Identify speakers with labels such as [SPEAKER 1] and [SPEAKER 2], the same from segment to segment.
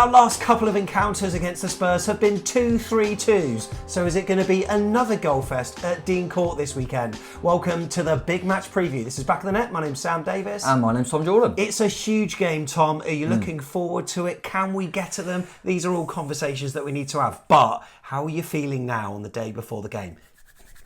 [SPEAKER 1] Our last couple of encounters against the Spurs have been 2-3-2s, so is it going to be another goal fest at Dean Court this weekend? Welcome to the big match preview. This is Back of the Net. My name's Sam Davis.
[SPEAKER 2] And my name's Tom Jordan.
[SPEAKER 1] It's a huge game, Tom. Are you looking forward to it? Can we get at them? These are all conversations that we need to have. But how are you feeling now on the day before the game?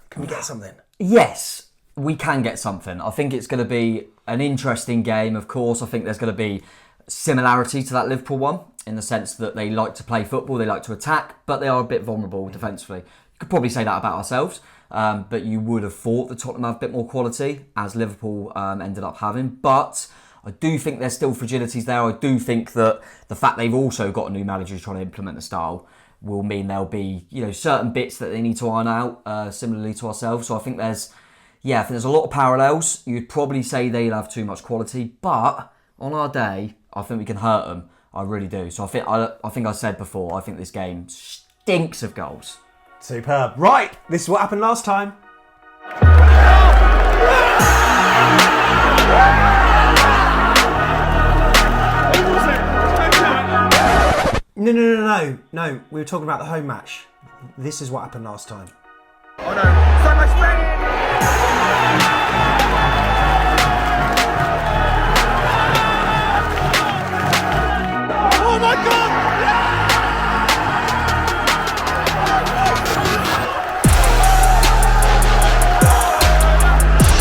[SPEAKER 1] Can we get something?
[SPEAKER 2] Yes, we can get something. I think it's going to be an interesting game, of course. I think there's going to be similarity to that Liverpool one in the sense that they like to play football, they like to attack, but they are a bit vulnerable defensively. You could probably say that about ourselves, but you would have thought that Tottenham have a bit more quality, as Liverpool ended up having. But I do think there's still fragilities there. I do think that the fact they've also got a new manager who's trying to implement the style will mean there'll be, certain bits that they need to iron out, similarly to ourselves. So I think there's a lot of parallels. You'd probably say they'll have too much quality, but on our day, I think we can hurt them. I really do. So I think I said before, I think this game stinks of goals.
[SPEAKER 1] Superb. Right, this is what happened last time. No. We were talking about the home match. This is what happened last time.
[SPEAKER 3] Oh no, so much space! Oh my God!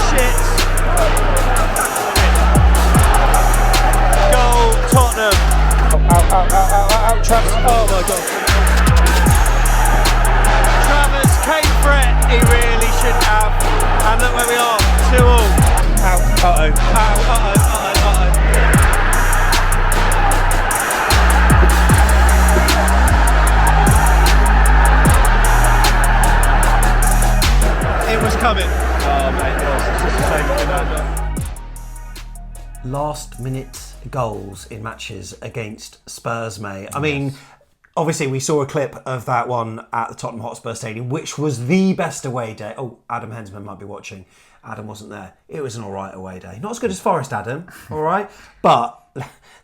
[SPEAKER 3] Shit! Goal, Tottenham! Out, Travis! Oh my God! Travis came for it, he really shouldn't have. And look where we are, 2-2. Out, It was coming. Oh mate, it was.
[SPEAKER 1] Last minute goals in matches against Spurs, mate. I mean, obviously we saw a clip of that one at the Tottenham Hotspur Stadium, which was the best away day. Oh, Adam Hensman might be watching. Adam wasn't there. It was an alright away day. Not as good as Forest, Adam, alright? But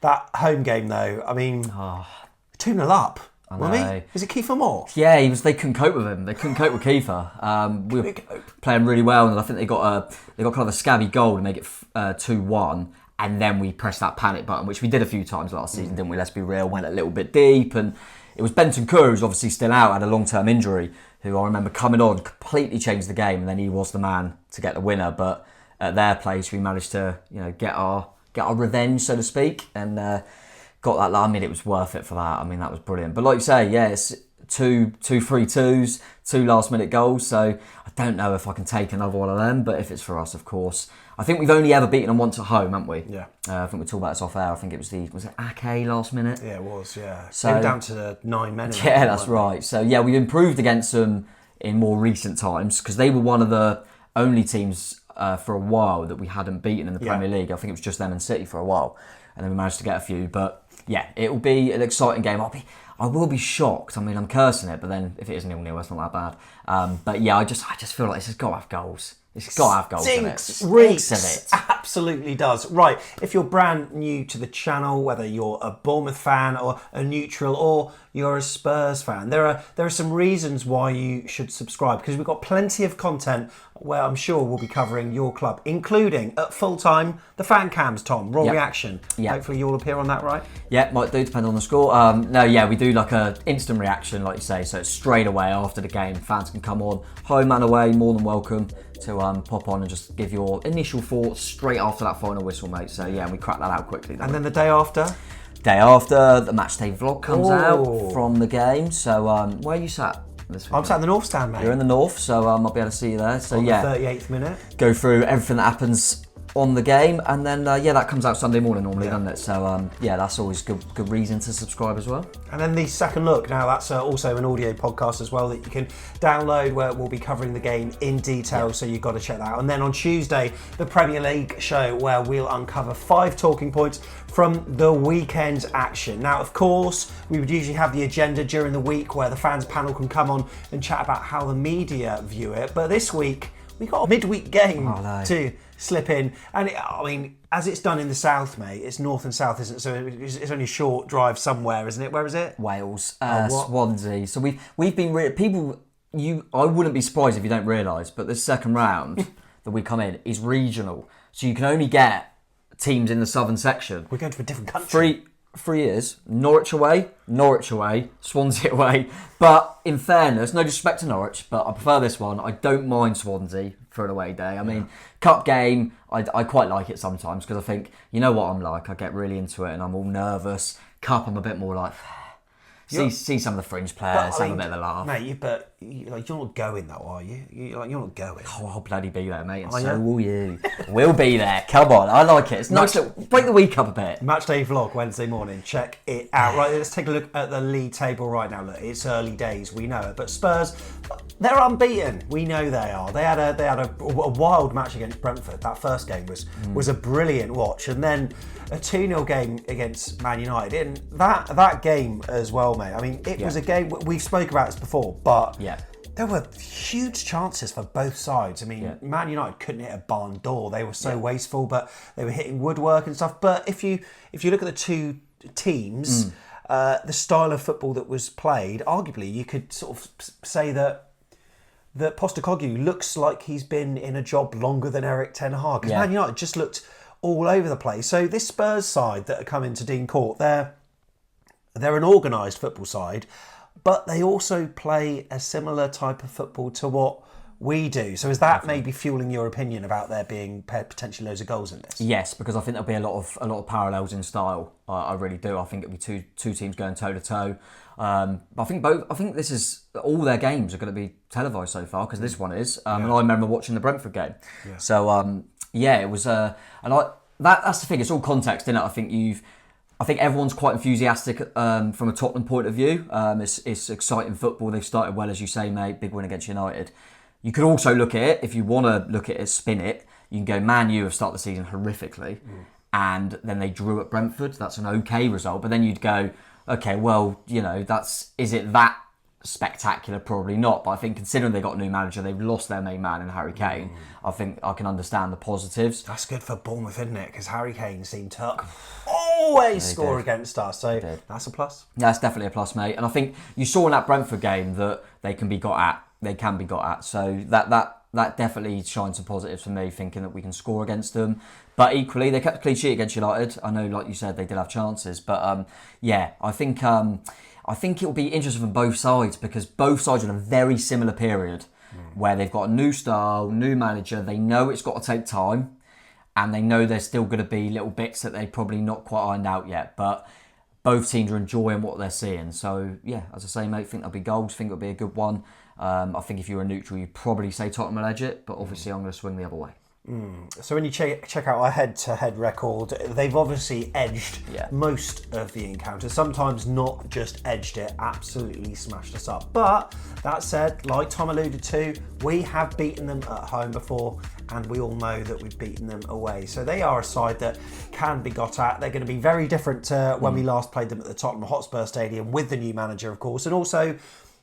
[SPEAKER 1] that home game though, I mean, 2-0 up. Wasn't he? Was it Kiefer Moore?
[SPEAKER 2] Yeah, they couldn't cope with him. They couldn't cope with Kiefer. We were playing really well, and I think they got kind of a scabby goal to make it 2-1. And then we pressed that panic button, which we did a few times last season, didn't we? Let's be real. Went a little bit deep, and it was Bentancur, who's obviously still out, had a long-term injury, who I remember coming on, completely changed the game, and then he was the man to get the winner. But at their place, we managed to, get our revenge, so to speak, and got that. I mean, it was worth it for that. I mean, that was brilliant. But like you say, yeah, it's two 3-2s, 2 last-minute goals. So I don't know if I can take another one of them, but if it's for us, of course. I think we've only ever beaten them once at home, haven't we?
[SPEAKER 1] Yeah.
[SPEAKER 2] I think we talked about this off air. I think it was it Ake last minute?
[SPEAKER 1] Yeah, it was, yeah. So down to 9 men.
[SPEAKER 2] Yeah, that's right. So yeah, we've improved against them in more recent times because they were one of the only teams for a while that we hadn't beaten in the Premier League. I think it was just them and City for a while, and then we managed to get a few. But yeah, it will be an exciting game. I will be shocked. I mean, I'm cursing it, but then if it is 0-0, it's not that bad. But yeah, I just feel like this has got to have goals. It's got to have goals in it.
[SPEAKER 1] Stinks of it. Absolutely does. Right, if you're brand new to the channel, whether you're a Bournemouth fan or a neutral or you're a Spurs fan, there are some reasons why you should subscribe, because we've got plenty of content where I'm sure we'll be covering your club, including at full time the fan cams, Tom, raw reaction. Hopefully you'll appear on that, right? Yeah,
[SPEAKER 2] might do, depending on the score. We do like a instant reaction, like you say, so it's straight away after the game. Fans can come on, home and away, more than welcome to pop on and just give your initial thoughts straight after that final whistle, mate. So yeah, we crack that out quickly.
[SPEAKER 1] And then the day after?
[SPEAKER 2] Day after, the matchday vlog comes out from the game. So where are you sat this week?
[SPEAKER 1] I'm sat in the North Stand, mate.
[SPEAKER 2] You're in the North, so I'll be able to see you there. So
[SPEAKER 1] on the 38th minute.
[SPEAKER 2] Go through everything that happens on the game, and then that comes out Sunday morning normally, doesn't it? So that's always good reason to subscribe as well.
[SPEAKER 1] And then the second look, now that's also an audio podcast as well that you can download, where we'll be covering the game in detail, so you've got to check that out. And then on Tuesday, the Premier League show, where we'll uncover 5 talking points from the weekend's action. Now, of course, we would usually have the agenda during the week where the fans panel can come on and chat about how the media view it, but this week we got a midweek game to slip in. And I mean, as it's done in the south, mate, it's north and south, isn't it? So it's only a short drive somewhere, isn't it? Where is it?
[SPEAKER 2] Wales, Swansea. So we've been people. I wouldn't be surprised if you don't realise, but this second round that we come in is regional. So you can only get teams in the southern section.
[SPEAKER 1] We're going to a different country.
[SPEAKER 2] 3 years. Norwich away, Swansea away. But in fairness, no disrespect to Norwich, but I prefer this one. I don't mind Swansea for an away day. I mean, cup game, I quite like it sometimes because I think, you know what I'm like, I get really into it and I'm all nervous. Cup, I'm a bit more like... See some of the fringe players, have a bit of a laugh.
[SPEAKER 1] Mate, you're not going though, are you? You're not going.
[SPEAKER 2] Oh, I'll bloody be there, mate, and so will you. We'll be there. Come on, I like it. It's nice to break the week up a bit.
[SPEAKER 1] Match day vlog Wednesday morning. Check it out. Right, let's take a look at the league table right now. Look, it's early days, we know it, but Spurs, they're unbeaten. We know they are. They had a wild match against Brentford. That first game was a brilliant watch, and then a 2-0 game against Man United. And that game as well, mate. I mean, it was a game, we've spoke about this before, but there were huge chances for both sides. I mean, Man United couldn't hit a barn door. They were so wasteful, but they were hitting woodwork and stuff. But if you look at the two teams, the style of football that was played, arguably you could sort of say that Postecoglou looks like he's been in a job longer than Eric Ten Hag. Because Man United just looked all over the place. So this Spurs side that are coming to Dean Court, they're an organised football side, but they also play a similar type of football to what we do. So is that maybe fueling your opinion about there being potentially loads of goals in this?
[SPEAKER 2] Yes, because I think there'll be a lot of parallels in style. I really do. I think it'll be two teams going toe to toe. I think this is all their games are going to be televised so far because this one is. And I remember watching the Brentford game. Yeah. So it was. That's the thing. It's all context, isn't it? I think everyone's quite enthusiastic from a Tottenham point of view. It's exciting football. They've started well, as you say, mate. Big win against United. You could also look at it, if you want to look at it, spin it, you can go, Man U have started the season horrifically, and then they drew at Brentford. That's an okay result. But then you'd go, okay, well, is it that spectacular? Probably not. But I think considering they got a new manager, they've lost their main man in Harry Kane. I think I can understand the positives.
[SPEAKER 1] That's good for Bournemouth, isn't it? Because Harry Kane seemed to always score against us. So that's a plus.
[SPEAKER 2] That's definitely a plus, mate. And I think you saw in that Brentford game that they can be got at. So that definitely shines some positives for me, thinking that we can score against them. But equally, they kept a clean sheet against United. I know, like you said, they did have chances. But I think it will be interesting from both sides because both sides are in a very similar period where they've got a new style, new manager. They know it's got to take time, and they know there's still going to be little bits that they probably not quite ironed out yet. But both teams are enjoying what they're seeing. So as I say, mate, think there'll be goals. Think it'll be a good one. I think if you were a neutral, you'd probably say Tottenham will edge it, but obviously I'm going to swing the other way.
[SPEAKER 1] So when you check out our head-to-head record, they've obviously edged most of the encounters. Sometimes not just edged it, absolutely smashed us up. But that said, like Tom alluded to, we have beaten them at home before, and we all know that we've beaten them away. So they are a side that can be got at. They're going to be very different to when we last played them at the Tottenham Hotspur Stadium with the new manager, of course, and also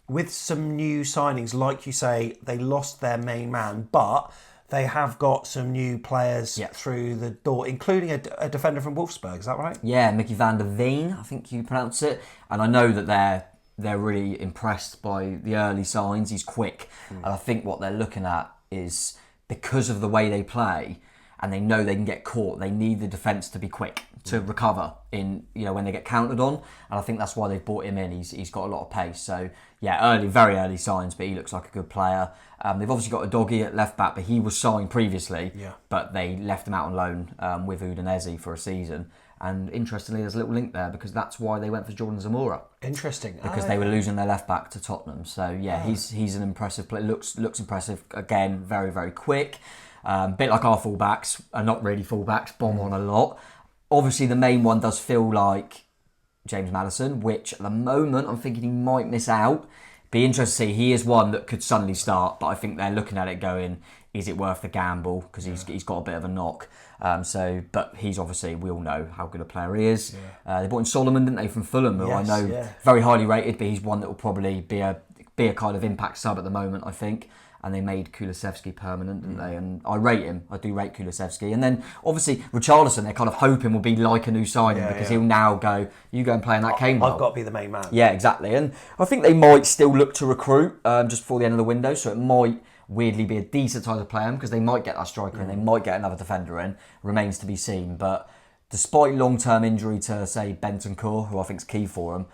[SPEAKER 1] with some new signings. Like you say, they lost their main man, but they have got some new players through the door, including a defender from Wolfsburg. Is that right? Yeah,
[SPEAKER 2] Mickey van der Veen, I think you pronounce it. And I know that they're really impressed by the early signs. He's quick. And I think what they're looking at is because of the way they play, and they know they can get caught, they need the defence to be quick to recover in when they get counted on. And I think that's why they've brought him in. He's got a lot of pace. So very early signs, but he looks like a good player. They've obviously got a doggy at left back, but he was signed previously. Yeah. But they left him out on loan with Udinese for a season. And interestingly, there's a little link there because that's why they went for Jordan Zamora.
[SPEAKER 1] Interesting.
[SPEAKER 2] Because they were losing their left back to Tottenham. So he's an impressive player. Looks impressive. Again, very, very quick. Bit like our fullbacks, are not really fullbacks, bomb on a lot. Obviously, the main one does feel like James Maddison, which at the moment I'm thinking he might miss out. Be interesting to see. He is one that could suddenly start, but I think they're looking at it going, is it worth the gamble? Because he's got a bit of a knock. But he's obviously, we all know how good a player he is. Yeah. They brought in Solomon, didn't they, from Fulham, who I know very highly rated, but he's one that will probably be a kind of impact sub at the moment, I think. and they made Kulusevski permanent, didn't they? And I rate him. I do rate Kulusevski. And then obviously Richarlison, they're kind of hoping will be like a new signing because he'll now go, you go and play in that Kane role.
[SPEAKER 1] I've got to be the main man.
[SPEAKER 2] Yeah, exactly. And I think they might still look to recruit just before the end of the window, so it might weirdly be a decent time to play him because they might get that striker and they might get another defender in. Remains to be seen. But despite long-term injury to, say, Bentancur, who I think is key for him,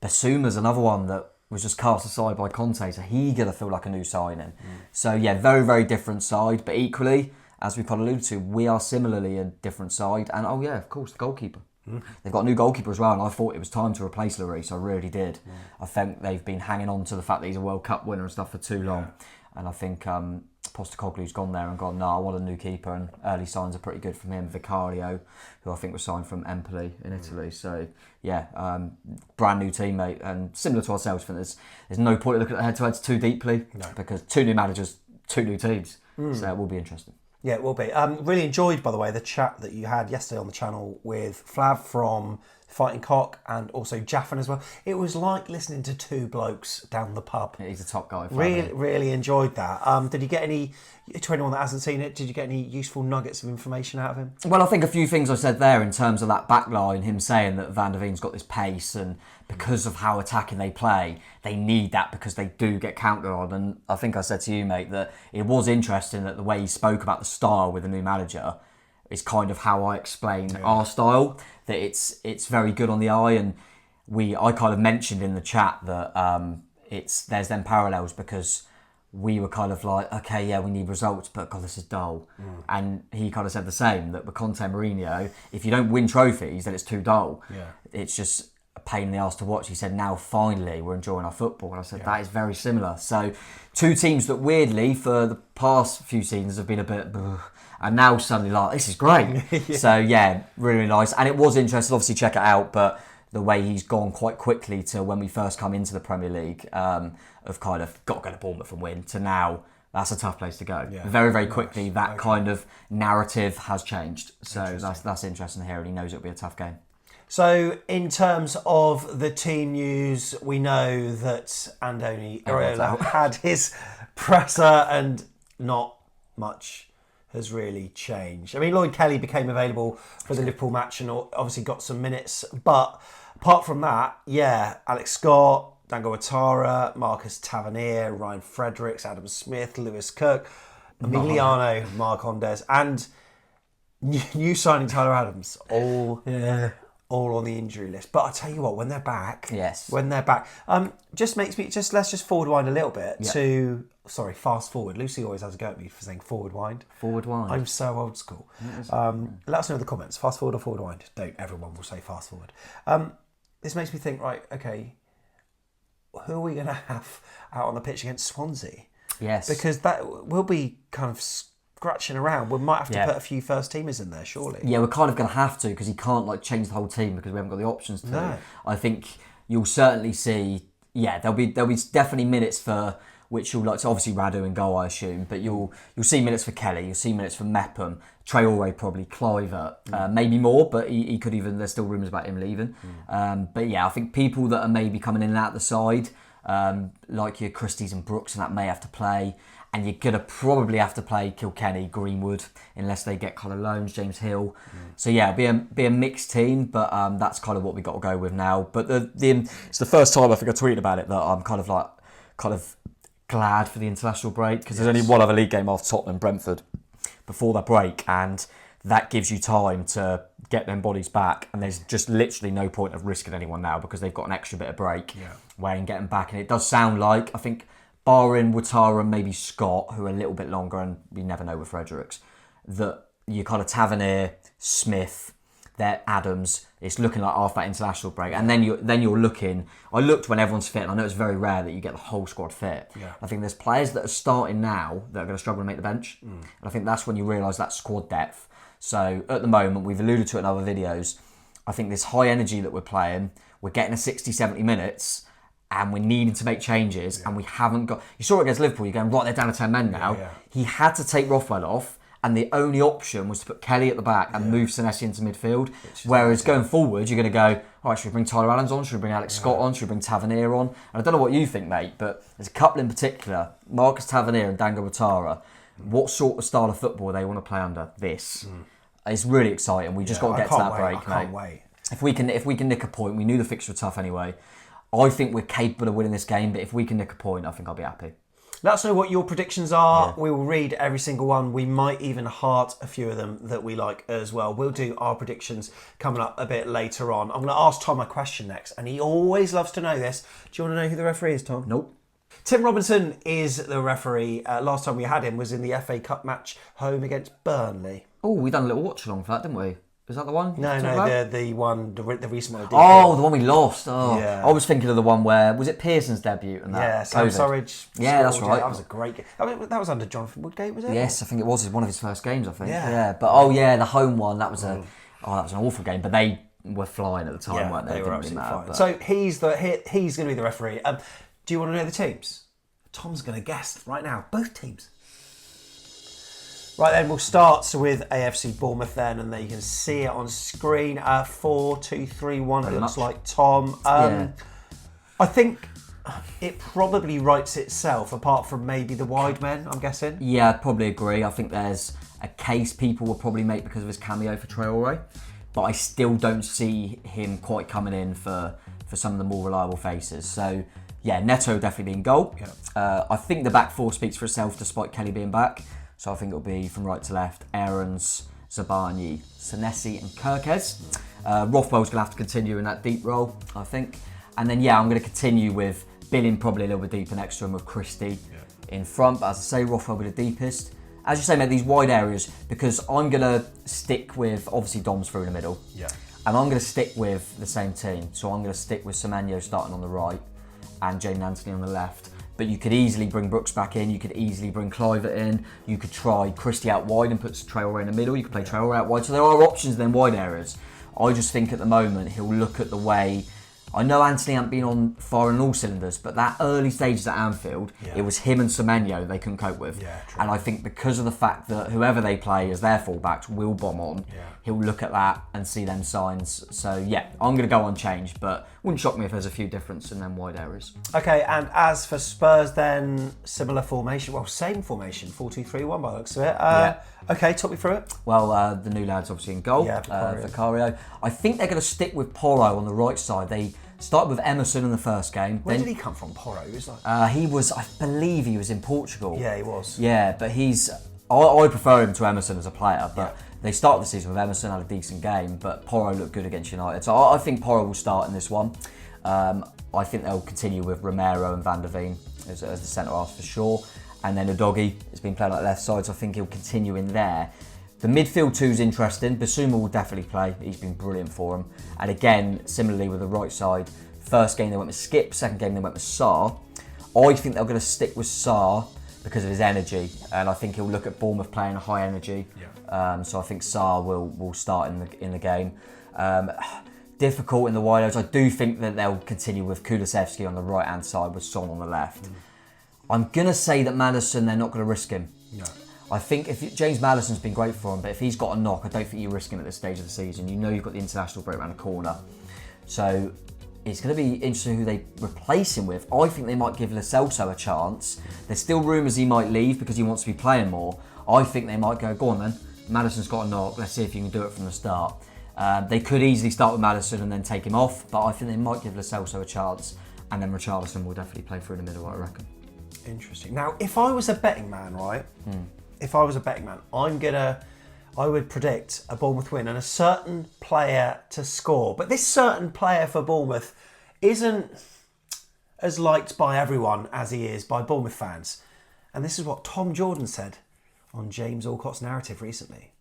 [SPEAKER 2] Basuma's another one that was just cast aside by Conte, so he's going to feel like a new signing. So yeah, very, very different side, but equally, as we kind of alluded to, we are similarly a different side. And oh yeah, of course, the goalkeeper. They've got a new goalkeeper as well, and I thought it was time to replace Lloris. I really did. I think they've been hanging on to the fact that he's a World Cup winner and stuff for too long. And I think Postecoglou's gone there and gone, no, I want a new keeper, and early signs are pretty good from him. Vicario, who I think was signed from Empoli in Italy. So yeah, brand new teammate, and similar to ourselves. I think there's no point in looking at the head-to-heads too deeply because 2 new managers, 2 new teams. So it will be interesting.
[SPEAKER 1] Yeah, it will be. Really enjoyed, by the way, the chat that you had yesterday on the channel with Flav from Fighting Cock and also Jaffin as well. It was like listening to 2 blokes down the pub.
[SPEAKER 2] Yeah, he's a top guy.
[SPEAKER 1] Really enjoyed that. Did you get any, to anyone that hasn't seen it, did you get any useful nuggets of information out of him?
[SPEAKER 2] Well, I think a few things I said there in terms of that back line, him saying that Van der Veen's got this pace and because of how attacking they play, they need that because they do get counted on. And I think I said to you, mate, that it was interesting that the way he spoke about the style with the new manager is kind of how I explain our style, that it's very good on the eye. And I kind of mentioned in the chat that there's them parallels because we were kind of like, okay, yeah, we need results, but God, this is dull. And he kind of said the same, that with Conte and Mourinho, if you don't win trophies, then it's too dull. It's just a pain in the arse to watch. He said, now finally we're enjoying our football. And I said, that is very similar. So 2 teams that weirdly for the past few seasons have been a bit, and now suddenly like, this is great. So yeah, really, really nice. And it was interesting, obviously check it out, but the way he's gone quite quickly to when we first come into the Premier League, of kind of got to go to Bournemouth and win, to now that's a tough place to go. Very, very quickly, that kind of narrative has changed. So that's interesting to hear, and he knows it'll be a tough game.
[SPEAKER 1] So, in terms of the team news, we know that Andoni Iraola had his presser and not much has really changed. I mean, Lloyd Kelly became available for the Liverpool match and obviously got some minutes. But apart from that, Alex Scott, Dango Ouattara, Marcus Tavernier, Ryan Fredericks, Adam Smith, Lewis Kirk, Emiliano Marcondes, and new signing Tyler Adams. All on the injury list. But I tell you what, when they're back, let's just forward wind a little bit to, fast forward. Lucy always has a go at me for saying forward wind.
[SPEAKER 2] Forward wind.
[SPEAKER 1] I'm so old school. Let us know in the comments, fast forward or forward wind. Don't, everyone will say fast forward. This makes me think, right, okay, who are we going to have out on the pitch against Swansea?
[SPEAKER 2] Yes.
[SPEAKER 1] Because that will be kind of scratching around. We might have to put a few first teamers in there, surely.
[SPEAKER 2] Yeah, we're kind of going to have to because he can't change the whole team because we haven't got the options to.
[SPEAKER 1] No.
[SPEAKER 2] I think you'll certainly see. Yeah, there'll be definitely minutes for which you'll so obviously Radu and goal, I assume, but you'll see minutes for Kelly, you'll see minutes for Mepham, Traore probably, Kluivert, maybe more, but he could even. There's still rumours about him leaving. But yeah, I think people that are maybe coming in and out the side, like your Christies and Brooks, and that may have to play. And you're going to probably have to play Kilkenny, Greenwood, unless they get kind of loans, James Hill. So yeah, it'll be a mixed team, but that's kind of what we've got to go with now. But it's the first time I think I tweeted about it that I'm kind of glad for the international break, because there's only one other league game after Tottenham, Brentford, before that break, and that gives you time to get them bodies back, and there's just literally no point of risking anyone now because they've got an extra bit of break where you can get them back. And it does sound like, I think, barring Ouattara and maybe Scott, who are a little bit longer, and we never know with Fredericks, that you kind of Tavernier, Smith, they're Adams. It's looking like after that international break, and then you're looking. I looked when everyone's fit, and I know it's very rare that you get the whole squad fit. I think there's players that are starting now that are going to struggle to make the bench, and I think that's when you realise that squad depth. So at the moment, we've alluded to it in other videos. I think this high energy that we're playing, we're getting a 60, 70 minutes. And we're needing to make changes, and we haven't got. You saw it against Liverpool. You're going, right, they're down to 10 men now. He had to take Rothwell off, and the only option was to put Kelly at the back and move Senesi into midfield. Whereas going forward, you're going to go, all right, should we bring Tyler Adams on? Should we bring Alex Scott on? Should we bring Tavernier on? And I don't know what you think, mate, but there's a couple in particular, Marcus Tavernier and Dango Ouattara. What sort of style of football they want to play under? This. It's really exciting. We just got to get to that break, mate.
[SPEAKER 1] I can't wait.
[SPEAKER 2] If we can nick a point, we knew the fixture were tough anyway. I think we're capable of winning this game, but if we can nick a point, I think I'll be happy.
[SPEAKER 1] Let us know what your predictions are. We will read every single one. We might even heart a few of them that we like as well. We'll do our predictions coming up a bit later on. I'm going to ask Tom a question next, and he always loves to know this. Do you want to know who the referee is, Tom?
[SPEAKER 2] Nope.
[SPEAKER 1] Tim Robinson is the referee. Last time we had him was in the FA Cup match home against Burnley.
[SPEAKER 2] Oh, we done a little watch along for that, didn't we? Is that the one?
[SPEAKER 1] No, the recent one.
[SPEAKER 2] Oh, the one we lost. Oh,
[SPEAKER 1] yeah.
[SPEAKER 2] I was thinking of the one where was it Pearson's debut and that.
[SPEAKER 1] Yeah, Sam Surridge.
[SPEAKER 2] Yeah, that's right.
[SPEAKER 1] That was a great game. I mean, that was under Jonathan Woodgate, was it?
[SPEAKER 2] Yes, I think it was one of his first games. I think.
[SPEAKER 1] Yeah.
[SPEAKER 2] But the home one. That was that was an awful game. But they were flying at the time, weren't they?
[SPEAKER 1] They were
[SPEAKER 2] absolutely
[SPEAKER 1] absolutely fine.
[SPEAKER 2] But...
[SPEAKER 1] So he's going to be the referee. Do you want to know the teams? Tom's going to guess right now. Both teams. Right then, we'll start with AFC Bournemouth then, and there you can see it on screen. 4-2-3-1. It looks like Tom. I think it probably writes itself, apart from maybe the wide men, I'm guessing.
[SPEAKER 2] Yeah, I'd probably agree. I think there's a case people will probably make because of his cameo for Traore, but I still don't see him quite coming in for some of the more reliable faces. So, yeah, Neto definitely in goal. Yeah. I think the back four speaks for itself despite Kelly being back. So I think it'll be from right to left, Aarons, Zabani, Senesi and Kirkes. Rothwell's going to have to continue in that deep role, I think. And then, I'm going to continue with Billing probably a little bit deeper next to him with Christie in front. But as I say, Rothwell will be the deepest. As you say, mate, these wide areas, because I'm going to stick with, obviously, Dom's through in the middle. Yeah. And I'm going to stick with the same team. So I'm going to stick with Semenyo starting on the right and Jaden Anthony on the left. But you could easily bring Brooks back in. You could easily bring Clivert in. You could try Christie out wide and put Traore in the middle. You could play Traore out wide. So there are options then wide areas. I just think at the moment he'll look at the way... I know Anthony hasn't been on firing all cylinders, but that early stages at Anfield, it was him and Semenyo they couldn't cope with. Yeah, and I think because of the fact that whoever they play as their fullbacks will bomb on, he'll look at that and see them signs. So I'm going to go unchanged, but wouldn't shock me if there's a few difference in them wide areas.
[SPEAKER 1] Okay, and as for Spurs then, similar formation, same formation, 4-2-3-1 by the looks of it. Okay, talk me through it.
[SPEAKER 2] Well, the new lad's obviously in goal, Vicario. I think they're going to stick with Porro on the right side. They started with Emerson in the first game.
[SPEAKER 1] Where did he come from, Porro?
[SPEAKER 2] He was, I believe he was in Portugal.
[SPEAKER 1] Yeah, he was.
[SPEAKER 2] Yeah, but I prefer him to Emerson as a player, but they started the season with Emerson, had a decent game, but Porro looked good against United. So I think Porro will start in this one. I think they'll continue with Romero and Van der Veen as the centre-halves for sure. And then Udogie has been playing like left side, so I think he'll continue in there. The midfield two is interesting. Basuma will definitely play. He's been brilliant for him. And again, similarly with the right side, first game they went with Skip, second game they went with Sarr. I think they're going to stick with Sarr because of his energy, and I think he'll look at Bournemouth playing a high energy. So I think Sarr will start in the game. Difficult in the wide areas. I do think that they'll continue with Kulusevski on the right hand side with Son on the left. I'm going to say that Maddison, they're not going to risk him. No. I think James Maddison's been great for him, but if he's got a knock, I don't think you risk him at this stage of the season. You know you've got the international break around the corner. So it's going to be interesting who they replace him with. I think they might give Lo Celso a chance. There's still rumours he might leave because he wants to be playing more. I think they might go on then. Maddison's got a knock. Let's see if you can do it from the start. They could easily start with Maddison and then take him off, but I think they might give Lo Celso a chance, and then Richarlison will definitely play through the middle, I reckon.
[SPEAKER 1] Interesting. Now, if I was a betting man, right? If I was a betting man, I would predict a Bournemouth win and a certain player to score. But this certain player for Bournemouth isn't as liked by everyone as he is by Bournemouth fans. And this is what Tom Jordan said on James Alcott's narrative recently.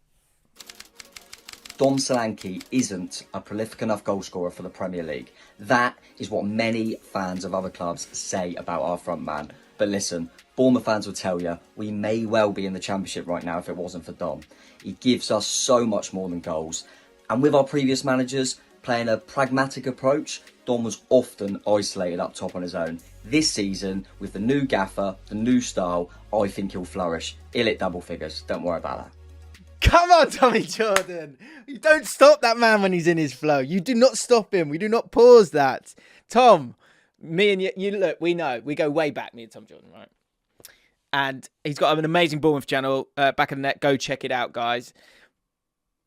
[SPEAKER 4] Dom Solanke isn't a prolific enough goalscorer for the Premier League. That is what many fans of other clubs say about our front man. But listen, Bournemouth fans will tell you, we may well be in the Championship right now if it wasn't for Dom. He gives us so much more than goals. And with our previous managers playing a pragmatic approach, Dom was often isolated up top on his own. This season, with the new gaffer, the new style, I think he'll flourish. He'll hit double figures, don't worry about that.
[SPEAKER 5] Come on, Tommy Jordan. You don't stop that man when he's in his flow. You do not stop him. We do not pause that. Tom, me and you look, we know. We go way back, me and Tom Jordan, right? And he's got an amazing Bournemouth channel, back of the net. Go check it out, guys.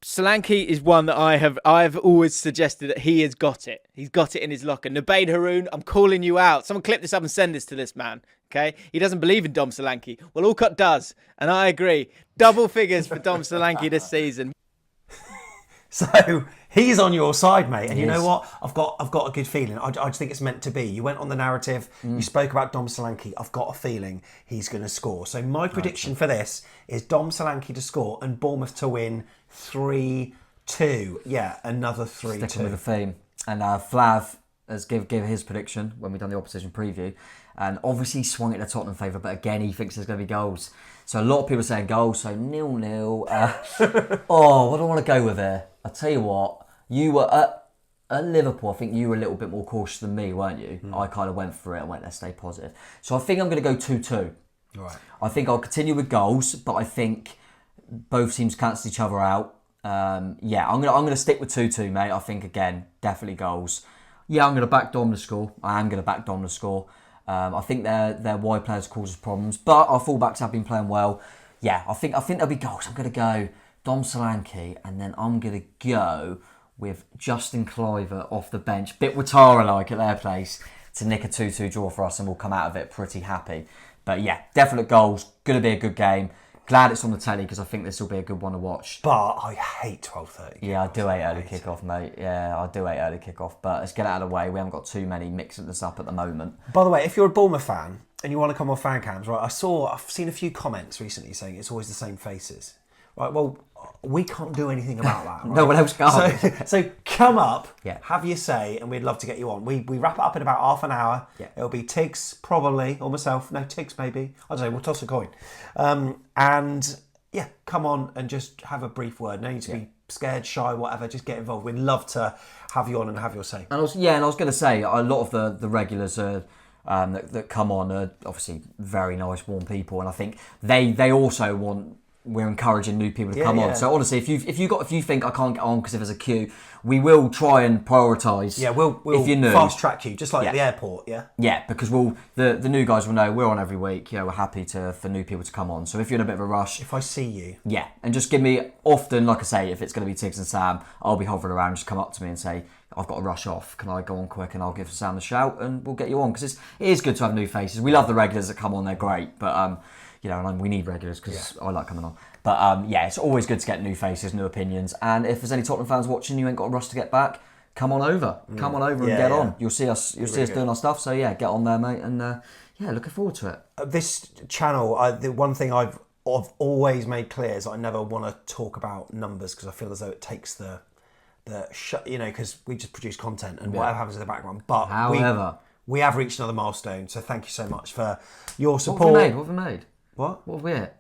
[SPEAKER 5] Solanke is one that I've always suggested that he has got it. He's got it in his locker. Nabeed Haroun, I'm calling you out. Someone clip this up and send this to this man. Okay? He doesn't believe in Dom Solanke. Well, Alcott does. And I agree. Double figures for Dom Solanke this season.
[SPEAKER 1] So he's on your side, mate. And you know what? I've got a good feeling. I just think it's meant to be. You went on the narrative. You spoke about Dom Solanke. I've got a feeling he's going to score. So my prediction for this is Dom Solanke to score and Bournemouth to win 3-2. Yeah, another 3-2.
[SPEAKER 2] Sticking with the theme. And Flav has give his prediction when we've done the opposition preview. And obviously he swung it to Tottenham favour, but again, he thinks there's going to be goals. So a lot of people are saying goals, so 0-0. What do I want to go with there? I'll tell you what, you were at Liverpool, I think you were a little bit more cautious than me, weren't you? I kind of went for it and went, let's stay positive. So I think I'm going to go 2-2.
[SPEAKER 1] Right.
[SPEAKER 2] I think I'll continue with goals, but I think both teams cancel each other out. I'm going to stick with 2-2, mate. I think, again, definitely goals. Yeah, I'm going to back Dom to score. I am going to back Dom to score. I think their wide players cause us problems, but our fullbacks have been playing well. Yeah, I think there'll be goals. I'm going to go Dom Solanke, and then I'm going to go with Justin Cliver off the bench. Bit Watara-like at their place to nick a 2-2 draw for us, and we'll come out of it pretty happy. But yeah, definite goals. Going to be a good game. Glad it's on the telly because I think this will be a good one to watch.
[SPEAKER 1] But I hate 12:30.
[SPEAKER 2] Yeah, I do hate early kickoff, mate. Yeah, I do hate early kickoff. But let's get it out of the way. We haven't got too many mixing this up at the moment.
[SPEAKER 1] By the way, if you're a Bournemouth fan and you want to come on fan cams, right? I've seen a few comments recently saying it's always the same faces. Right, well, we can't do anything about that. Right?
[SPEAKER 2] No one else can.
[SPEAKER 1] So come up,
[SPEAKER 2] Yeah.
[SPEAKER 1] have your say, and we'd love to get you on. We wrap it up in about half an hour.
[SPEAKER 2] Yeah.
[SPEAKER 1] It'll be Tiggs, probably, or myself. No, Tiggs maybe. I don't know, we'll toss a coin. And yeah, come on and just have a brief word. No need to be scared, shy, whatever. Just get involved. We'd love to have you on and have your say.
[SPEAKER 2] And I was going to say, a lot of the regulars that come on are obviously very nice, warm people, and I think they also want. We're encouraging new people to come on. So honestly, if you think I can't get on because if there's a queue, we will try and prioritise.
[SPEAKER 1] Yeah, we'll
[SPEAKER 2] if you're new,
[SPEAKER 1] fast track you, just like the airport. Yeah.
[SPEAKER 2] Yeah, because the new guys will know we're on every week. We're happy for new people to come on. So if you're in a bit of a rush,
[SPEAKER 1] if I see you,
[SPEAKER 2] yeah, and just give me often, like I say, if it's going to be Tiggs and Sam, I'll be hovering around. Just come up to me and say, I've got to rush off. Can I go on quick? And I'll give Sam a shout, and we'll get you on because it is good to have new faces. We love the regulars that come on; they're great, but and we need regulars because I like coming on. But it's always good to get new faces, new opinions. And if there's any Tottenham fans watching, you ain't got a rush to get back. Come on over. Come on over and get on. You'll see us. You'll see us doing our stuff. So yeah, get on there, mate. And looking forward to it.
[SPEAKER 1] This channel, the one thing I've always made clear is I never want to talk about numbers because I feel as though it takes because we just produce content and whatever happens in the background. But
[SPEAKER 2] however,
[SPEAKER 1] we have reached another milestone. So thank you so much for your support.
[SPEAKER 2] What have we made?
[SPEAKER 1] What?
[SPEAKER 2] What have we hit?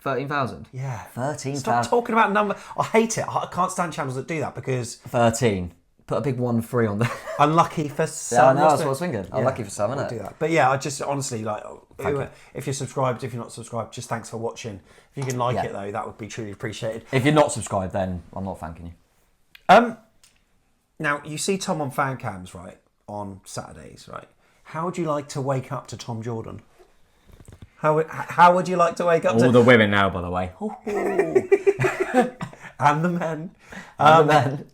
[SPEAKER 2] 13,000?
[SPEAKER 1] Yeah.
[SPEAKER 2] 13,000.
[SPEAKER 1] Stop talking about number. I hate it. I can't stand channels that do that because...
[SPEAKER 2] 13. Put a big 1-3 on there.
[SPEAKER 1] Unlucky for some.
[SPEAKER 2] Yeah, I know, that's what I was thinking. Unlucky for some, innit?
[SPEAKER 1] Do that. But yeah, I just honestly, if you're subscribed, if you're not subscribed, just thanks for watching. If you can like it though, that would be truly appreciated.
[SPEAKER 2] If you're not subscribed, then I'm not thanking you.
[SPEAKER 1] Now, you see Tom on fan cams, right, on Saturdays, right? How would you like to wake up to Tom Jordan? How would you like to wake up to...
[SPEAKER 2] All the women now, by the way.
[SPEAKER 1] And the men.
[SPEAKER 2] And the men.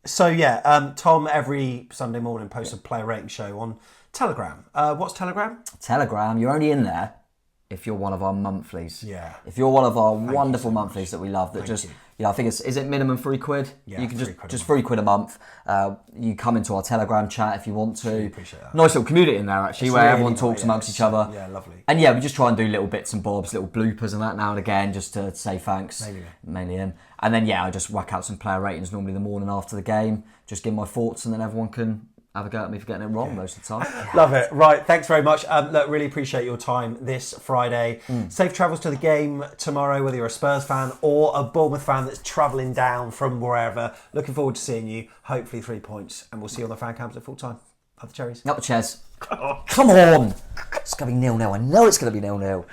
[SPEAKER 1] So yeah, Tom every Sunday morning posts a player rating show on Telegram. What's Telegram?
[SPEAKER 2] Telegram, you're only in there if you're one of our monthlies.
[SPEAKER 1] Yeah.
[SPEAKER 2] If you're one of our wonderful monthlies that we love, that I think is it minimum £3?
[SPEAKER 1] Yeah,
[SPEAKER 2] you can just £3 a month. You come into our Telegram chat if you want to.
[SPEAKER 1] Really appreciate that.
[SPEAKER 2] Nice little community in there actually,
[SPEAKER 1] It's
[SPEAKER 2] where
[SPEAKER 1] really
[SPEAKER 2] everyone
[SPEAKER 1] nice,
[SPEAKER 2] talks amongst each other.
[SPEAKER 1] Yeah, lovely.
[SPEAKER 2] And yeah, we just try and do little bits and bobs, little bloopers and that now and again, just to say thanks. Mainly him. And then I just whack out some player ratings normally the morning after the game. Just give my thoughts, and then everyone can have a go at me for getting it wrong most of the time.
[SPEAKER 1] Love it. Right, thanks very much. Look, really appreciate your time this Friday. Safe travels to the game tomorrow, whether you're a Spurs fan or a Bournemouth fan that's travelling down from wherever. Looking forward to seeing you. Hopefully 3 points, and we'll see you on the fan cams at full time. Up the cherries.
[SPEAKER 2] Up the chairs. Come on. It's going to be 0-0. I know it's going to be 0-0.